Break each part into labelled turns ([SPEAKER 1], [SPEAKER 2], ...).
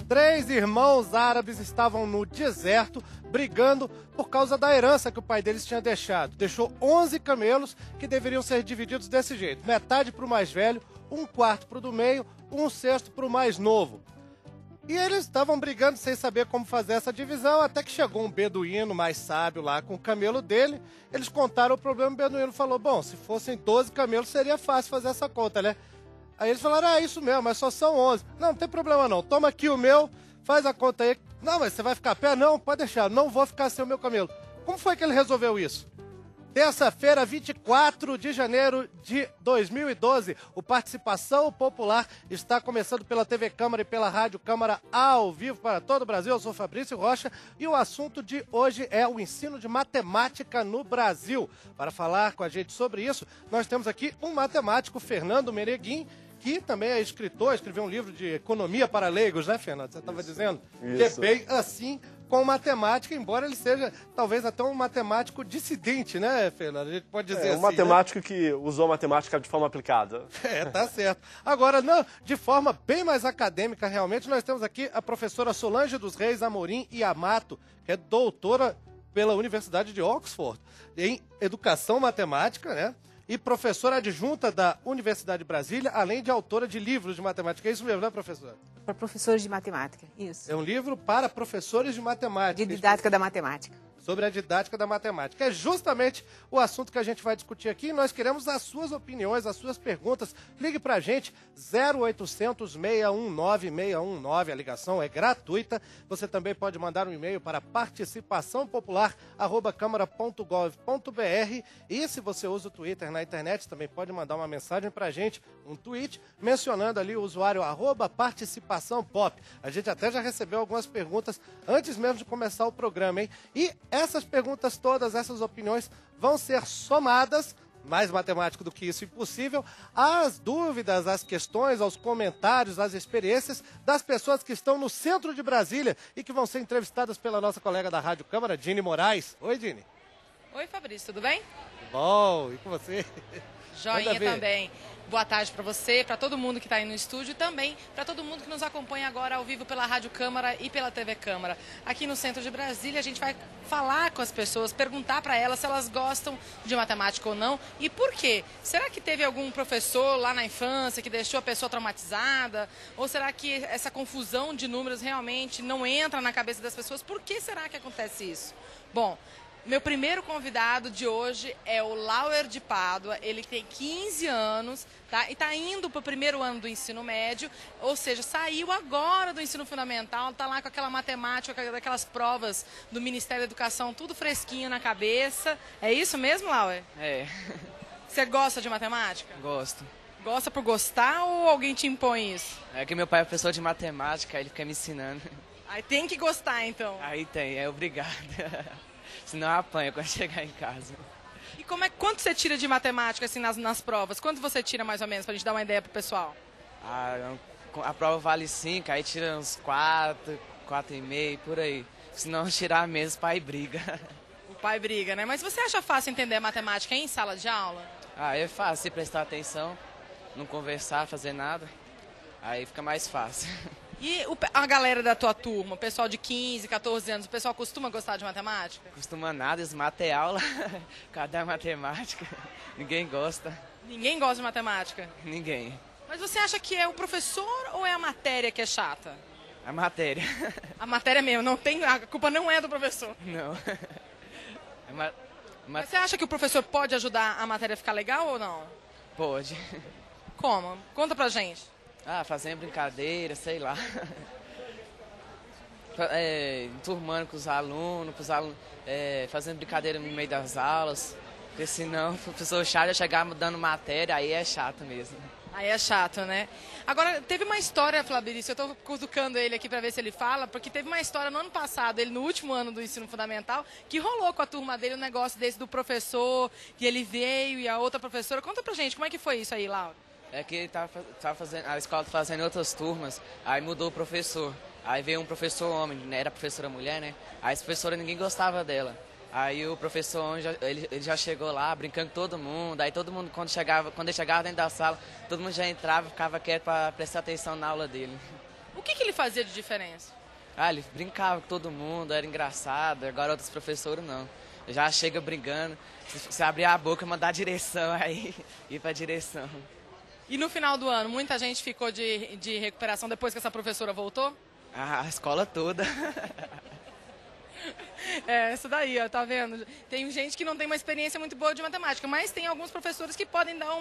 [SPEAKER 1] Três irmãos árabes estavam no deserto brigando por causa da herança que o pai deles tinha deixado. Deixou 11 camelos que deveriam ser divididos desse jeito. Metade para o mais velho, um quarto para o do meio, um sexto para o mais novo. E eles estavam brigando sem saber como fazer essa divisão, até que chegou um beduíno mais sábio lá com o camelo dele. Eles contaram o problema, o beduíno falou, bom, se fossem 12 camelos seria fácil fazer essa conta, né? Aí eles falaram, é isso mesmo, mas só são 11. Não tem problema não, toma aqui o meu, faz a conta aí. Não, mas você vai ficar a pé? Não, pode deixar, não vou ficar sem o meu camelo. Como foi que ele resolveu isso? Terça-feira, 24 de janeiro de 2012, o Participação Popular está começando pela TV Câmara e pela Rádio Câmara ao vivo para todo o Brasil. Eu sou Fabrício Rocha e o assunto de hoje é o ensino de matemática no Brasil. Para falar com a gente sobre isso, nós temos aqui um matemático, Fernando Meneguin, que também é escritor, escreveu um livro de economia para leigos, né, Fernando? Você estava dizendo que é bem assim com matemática, embora ele seja talvez até um matemático dissidente, né, Fernando? A gente pode dizer assim.
[SPEAKER 2] Um matemático, né? Que usou a matemática de forma aplicada.
[SPEAKER 1] Tá certo. Agora, não, de forma bem mais acadêmica, realmente, nós temos aqui a professora Solange dos Reis Amorim Yamato, que é doutora pela Universidade de Oxford em Educação Matemática, né? E professora adjunta da Universidade de Brasília, além de autora de livros de matemática. É isso mesmo, né, professora?
[SPEAKER 3] Para professores de matemática, isso.
[SPEAKER 1] É um livro para professores de matemática.
[SPEAKER 3] De didática da matemática.
[SPEAKER 1] Sobre a didática da matemática. É justamente o assunto que a gente vai discutir aqui. Nós queremos as suas opiniões, as suas perguntas. Ligue pra gente, 0800 619 619. A ligação é gratuita. Você também pode mandar um e-mail para participaçãopopular@câmara.gov.br. E se você usa o Twitter na internet, também pode mandar uma mensagem pra gente, um tweet, mencionando ali o usuário @participaçãopop. A gente até já recebeu algumas perguntas antes mesmo de começar o programa, hein? E essas perguntas todas, essas opiniões vão ser somadas, mais matemático do que isso impossível, às dúvidas, às questões, aos comentários, às experiências das pessoas que estão no centro de Brasília e que vão ser entrevistadas pela nossa colega da Rádio Câmara, Dini Moraes. Oi, Dini.
[SPEAKER 4] Oi, Fabrício, tudo bem?
[SPEAKER 1] Bom, e com você?
[SPEAKER 4] Joinha também. Boa tarde para você, para todo mundo que está aí no estúdio e também para todo mundo que nos acompanha agora ao vivo pela Rádio Câmara e pela TV Câmara. Aqui no centro de Brasília a gente vai falar com as pessoas, perguntar para elas se elas gostam de matemática ou não e por quê. Será que teve algum professor lá na infância que deixou a pessoa traumatizada? Ou será que essa confusão de números realmente não entra na cabeça das pessoas? Por que será que acontece isso? Bom, meu primeiro convidado de hoje é o Lauer de Pádua. Ele tem 15 anos, tá? E está indo para o primeiro ano do ensino médio, ou seja, saiu agora do ensino fundamental, está lá com aquela matemática, com aquelas provas do Ministério da Educação, tudo fresquinho na cabeça. É isso mesmo, Lauer?
[SPEAKER 5] É.
[SPEAKER 4] Você gosta de matemática?
[SPEAKER 5] Gosto.
[SPEAKER 4] Gosta por gostar ou alguém te impõe isso?
[SPEAKER 5] É que meu pai é professor de matemática, ele fica me ensinando.
[SPEAKER 4] Aí tem que gostar, então.
[SPEAKER 5] Aí tem, é obrigado. Senão eu apanho quando chegar em casa.
[SPEAKER 4] E quanto você tira de matemática assim nas provas? Quanto você tira mais ou menos, pra gente dar uma ideia pro pessoal?
[SPEAKER 5] A prova vale 5, aí tira uns 4, 4,5, por aí. Se não tirar mesmo, o pai briga.
[SPEAKER 4] O pai briga, né? Mas você acha fácil entender matemática em sala de aula?
[SPEAKER 5] É fácil, se prestar atenção, não conversar, fazer nada, aí fica mais fácil.
[SPEAKER 4] E a galera da tua turma, o pessoal de 15, 14 anos, o pessoal costuma gostar de matemática?
[SPEAKER 5] Costuma nada, eles matam aula, cadê a matemática? Ninguém gosta.
[SPEAKER 4] Ninguém gosta de matemática?
[SPEAKER 5] Ninguém.
[SPEAKER 4] Mas você acha que é o professor ou é a matéria que é chata?
[SPEAKER 5] A matéria.
[SPEAKER 4] A matéria mesmo, não tem, a culpa não é do professor.
[SPEAKER 5] Não.
[SPEAKER 4] Mas você acha que o professor pode ajudar a matéria a ficar legal ou não?
[SPEAKER 5] Pode.
[SPEAKER 4] Como? Conta pra gente.
[SPEAKER 5] Fazendo brincadeira, sei lá. Enturmando com os alunos, fazendo brincadeira no meio das aulas. Porque senão o professor chato ia chegar dando matéria, aí é chato mesmo.
[SPEAKER 4] Aí é chato, né? Agora, teve uma história, Fabrício, eu tô cutucando ele aqui para ver se ele fala, porque teve uma história no ano passado, ele no último ano do ensino fundamental, que rolou com a turma dele um negócio desse do professor, que ele veio e a outra professora. Conta pra gente, como é que foi isso aí, Laura?
[SPEAKER 5] É que ele tava fazendo, a escola fazendo outras turmas, aí mudou o professor. Aí veio um professor homem, né? Era professora mulher, né? Aí essa professora ninguém gostava dela. Aí o professor homem, ele já chegou lá brincando com todo mundo. Aí todo mundo, quando ele chegava dentro da sala, todo mundo já entrava e ficava quieto para prestar atenção na aula dele.
[SPEAKER 4] O que ele fazia de diferença?
[SPEAKER 5] Ah, ele brincava com todo mundo, era engraçado, agora outros professores não. Já chega brigando, se abrir a boca, mandar a direção, aí ir pra direção.
[SPEAKER 4] E no final do ano, muita gente ficou de recuperação depois que essa professora voltou?
[SPEAKER 5] A escola toda.
[SPEAKER 4] É, isso daí, ó, tá vendo? Tem gente que não tem uma experiência muito boa de matemática, mas tem alguns professores que podem dar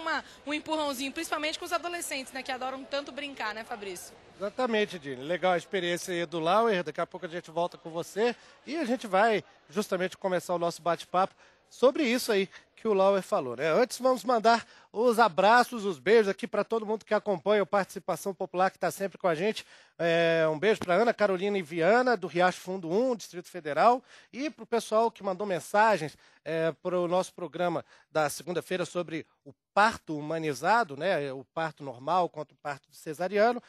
[SPEAKER 4] um empurrãozinho, principalmente com os adolescentes, né, que adoram tanto brincar, né, Fabrício?
[SPEAKER 1] Exatamente, Dini. Legal a experiência aí do Lauer. Daqui a pouco a gente volta com você e a gente vai justamente começar o nosso bate-papo sobre isso aí que o Lauer falou, né? Antes vamos mandar os abraços, os beijos aqui para todo mundo que acompanha o Participação Popular, que está sempre com a gente. Um beijo para Ana Carolina e Viana, do Riacho Fundo 1, Distrito Federal, e para o pessoal que mandou mensagens para o nosso programa da segunda-feira sobre o parto humanizado, né? O parto normal contra o parto cesariano.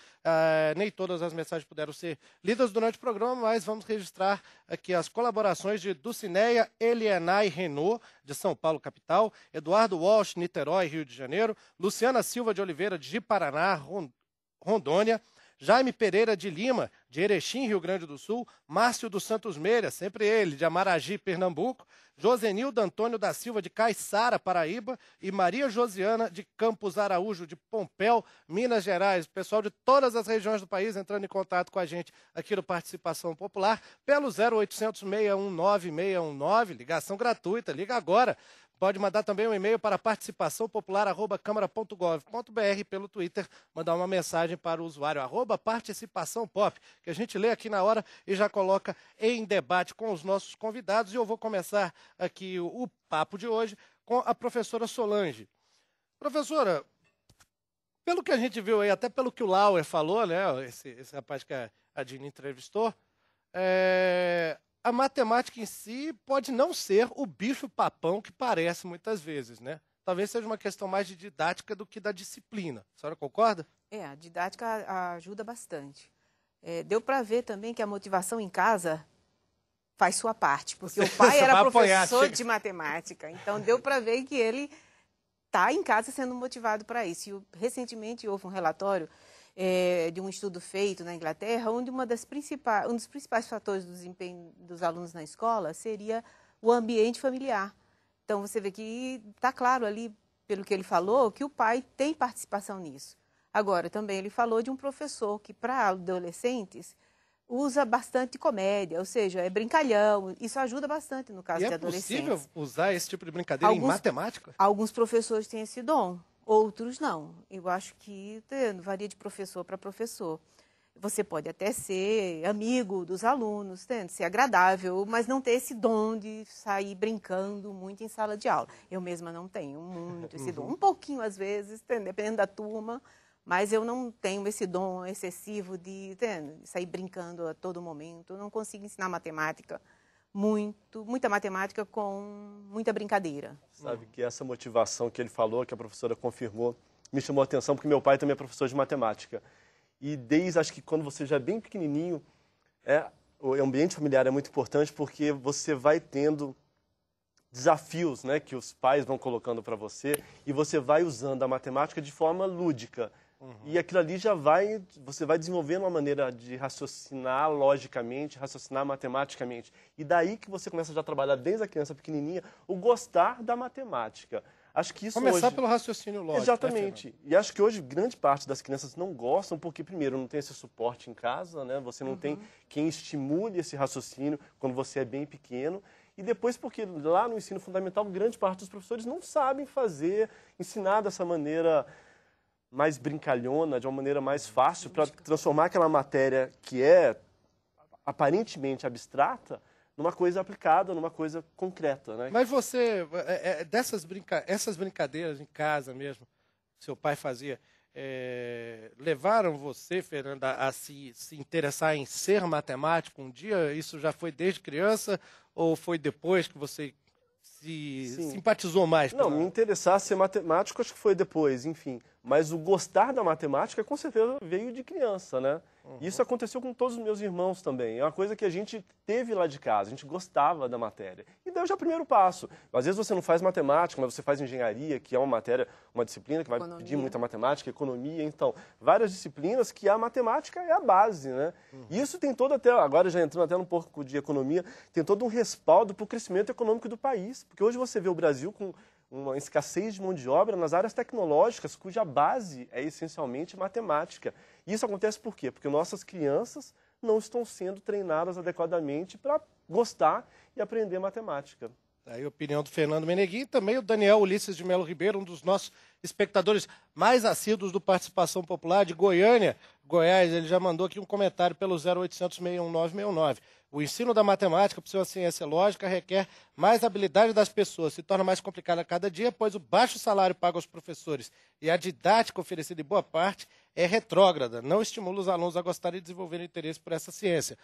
[SPEAKER 1] Nem todas as mensagens puderam ser lidas durante o programa, mas vamos registrar aqui as colaborações de Dulcineia Elienay Renault, de São Paulo, capital, Eduardo Walsh, Niterói, Rio de Janeiro, Luciana Silva de Oliveira, de Paraná, Rondônia, Jaime Pereira de Lima, de Erechim, Rio Grande do Sul, Márcio dos Santos Meira, sempre ele, de Amaragi, Pernambuco, Josenildo Antônio da Silva, de Caiçara, Paraíba, e Maria Josiana, de Campos Araújo, de Pompéu, Minas Gerais. O pessoal de todas as regiões do país entrando em contato com a gente aqui no Participação Popular, pelo 0800 619 619, ligação gratuita, liga agora. Pode mandar também um e-mail para participaçãopopular@câmara.gov.br, pelo Twitter, mandar uma mensagem para o usuário @participaçãopop, que a gente lê aqui na hora e já coloca em debate com os nossos convidados. E eu vou começar aqui o papo de hoje com a professora Solange. Professora, pelo que a gente viu aí, até pelo que o Lauer falou, né, esse rapaz que a Dini entrevistou, a matemática em si pode não ser o bicho-papão que parece muitas vezes, né? Talvez seja uma questão mais de didática do que da disciplina. A senhora concorda?
[SPEAKER 3] A didática ajuda bastante. Deu para ver também que a motivação em casa faz sua parte, porque o pai era professor de matemática, então deu para ver que ele está em casa sendo motivado para isso. E recentemente houve um relatório de um estudo feito na Inglaterra, onde um dos principais fatores do desempenho dos alunos na escola seria o ambiente familiar. Então, você vê que está claro ali, pelo que ele falou, que o pai tem participação nisso. Agora, também ele falou de um professor que, para adolescentes, usa bastante comédia, ou seja, é brincalhão. Isso ajuda bastante no caso de adolescentes.
[SPEAKER 1] É possível usar esse tipo de brincadeira em matemática?
[SPEAKER 3] Alguns professores têm esse dom. Outros não. Eu acho que varia de professor para professor. Você pode até ser amigo dos alunos, ser agradável, mas não ter esse dom de sair brincando muito em sala de aula. Eu mesma não tenho muito esse dom. Um pouquinho, às vezes, dependendo da turma, mas eu não tenho esse dom excessivo de sair brincando a todo momento. Eu não consigo ensinar matemática. Muita matemática com muita brincadeira.
[SPEAKER 2] Sabe que essa motivação que ele falou, que a professora confirmou, me chamou a atenção, porque meu pai também é professor de matemática. E desde, acho que quando você já é bem pequenininho, o ambiente familiar é muito importante, porque você vai tendo desafios, né, que os pais vão colocando para você, e você vai usando a matemática de forma lúdica. E aquilo ali você vai desenvolvendo uma maneira de raciocinar logicamente, raciocinar matematicamente. E daí que você começa já a trabalhar desde a criança pequenininha o gostar da matemática. Acho que isso
[SPEAKER 1] Começar
[SPEAKER 2] hoje...
[SPEAKER 1] pelo raciocínio lógico.
[SPEAKER 2] Exatamente. E acho que hoje grande parte das crianças não gostam porque, primeiro, não tem esse suporte em casa, né? Você não tem quem estimule esse raciocínio quando você é bem pequeno. E depois porque lá no ensino fundamental, grande parte dos professores não sabem ensinar dessa maneira mais brincalhona, de uma maneira mais fácil, para transformar aquela matéria que é aparentemente abstrata numa coisa aplicada, numa coisa concreta, né?
[SPEAKER 1] Mas você, essas brincadeiras em casa mesmo, seu pai fazia, levaram você, Fernanda, a se interessar em ser matemático um dia? Isso já foi desde criança ou foi depois que você simpatizou mais?
[SPEAKER 2] Não, me interessar a ser matemático acho que foi depois, enfim. Mas o gostar da matemática, com certeza, veio de criança, né? Isso aconteceu com todos os meus irmãos também. É uma coisa que a gente teve lá de casa, a gente gostava da matéria. E Deus já é o primeiro passo. Às vezes você não faz matemática, mas você faz engenharia, que é uma matéria, uma disciplina que vai pedir muita matemática, economia, então, várias disciplinas que a matemática é a base, né? E isso tem todo até, agora já entrando até um pouco de economia, tem todo um respaldo para o crescimento econômico do país. Porque hoje você vê o Brasil com uma escassez de mão de obra nas áreas tecnológicas, cuja base é essencialmente matemática. E isso acontece por quê? Porque nossas crianças não estão sendo treinadas adequadamente para gostar e aprender matemática.
[SPEAKER 1] Aí a opinião do Fernando Meneguinho e também o Daniel Ulisses de Melo Ribeiro, um dos nossos espectadores mais assíduos do Participação Popular de Goiânia, Goiás. Ele já mandou aqui um comentário pelo 0800 619 619. O ensino da matemática, por ser uma ciência lógica, requer mais habilidade das pessoas. Se torna mais complicado a cada dia, pois o baixo salário pago aos professores e a didática oferecida em boa parte é retrógrada. Não estimula os alunos a gostarem e desenvolverem interesse por essa ciência.